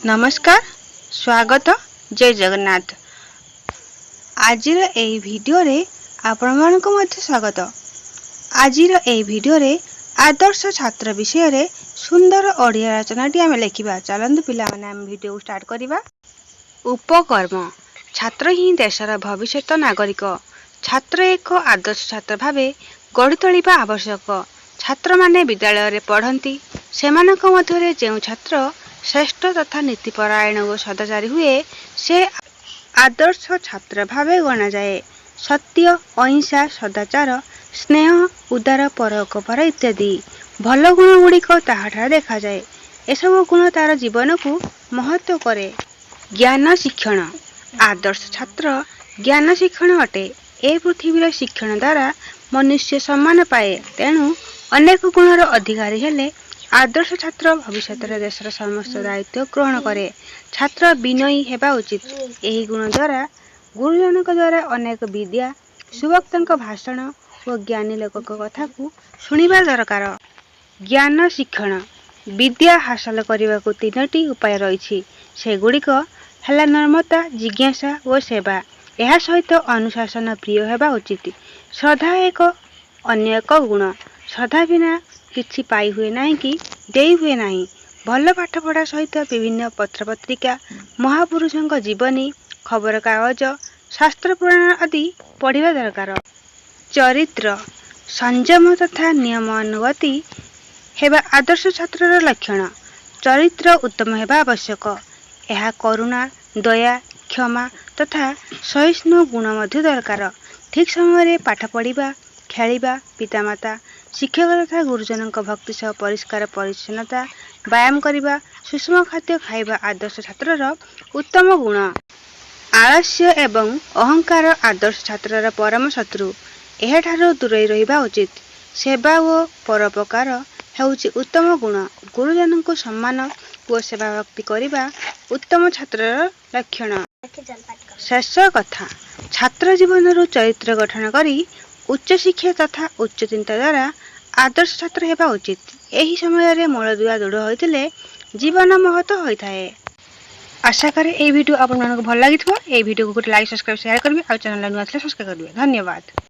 नमस्कार, स्वागत, जय जगन्नाथ। आजिर एई भिडियो रे आपण मानको मध्ये स्वागत। आजिर एई भिडियो रे आदर्श छात्र विषय रे सुंदर ओडिया रचनाटी आमे लेखिबा। चलंतु पिला माने आमे भिडियो स्टार्ट करिबा। उपकर्म छात्र ही देशर भविष्यत नागरिक। छात्र एक आदर्श छात्र भावे गढ़ी तोलिबा आवश्यक। छात्र माने विद्यालय रे पढ़ंती सेमानक मध्यरे जेउ छात्र श्रेष्ठ तथा नीतिपरायण और सदाचारी हुए से आदर्श छात्र भावे गणा जाए। सत्य, अहिंसा, सदाचार, स्नेह, उदार, परोपकार इत्यादि भल गुण गुड़िक ताहाठारे देखा जाए। एसबु गुण तार जीवन को महत्व करे। ज्ञान शिक्षण आदर्श छात्र ज्ञान शिक्षण अटे। ए पृथ्वीर शिक्षण द्वारा मनुष्य सम्मान पाए। तेणु अनेक गुणर अधिकारी हेले आदर्श छात्र भविष्य देशर समस्त दायित्व ग्रहण करे। छात्र विनयी हेबा उचित। एही गुण द्वारा गुरुजनक द्वारा अनेक विद्या सुवक्तक भाषण और ज्ञानी लोक कथा को शुणिबा दरकार। ज्ञान शिक्षण विद्या हासिल करने को तीनोटी उपाय रही। से गुड़िक है नम्रता, जिज्ञासा और सेवा। यह सहित अनुशासन प्रिय हेबा उचित। श्रद्धा एक अन्य एक गुण। श्रद्धा बिना किछि पाई हुए नहीं कि देई हुए नहीं। भल पाठ पढ़ा सहित विभिन्न पत्र पत्रिका, महापुरुषों जीवनी, खबर कागज, शास्त्र पुराण आदि पढ़िबा दरकार। चरित्र संयम तथा नियम अनुगति हेबा आदर्श छात्रर लक्षण। चरित्र उत्तम हेबा आवश्यक। यह करुणा, दया, क्षमा तथा सहिष्णु गुण मध्य दरकार। ठीक समय पाठ पढ़िबा, खेलिबा, पितामाता, शिक्षक तथा गुरुजन भक्ति सह परिष्कार परिच्छन्नता, व्यायाम करने, सुषम खाद्य खाइबा आदर्श छात्रर उत्तम गुण। आलस्य एवं अहंकार आदर्श छात्रर परम शत्रु। एठारो दूरे रहिबा उचित। सेवा और परोपकार हेउची उत्तम गुण। गुरुजन को सम्मान और सेवा भक्ति करने उत्तम छात्रर लक्षण। शेष कथा छात्र जीवन चरित्र गठन करी उच्च शिक्षा तथा उच्च चिंता द्वारा आदर्श छात्र हेबा उचित। एही समय रे मूलदुआ दृढ़ होइतिले जीवन महत्व होइथाए। आशा करे ए वीडियो आपन मानको भल लागिथबो। ए वीडियो को लाइक, सब्सक्राइब, शेयर करबे आ चैनल नुआ सब्सक्राइब करबे। धन्यवाद।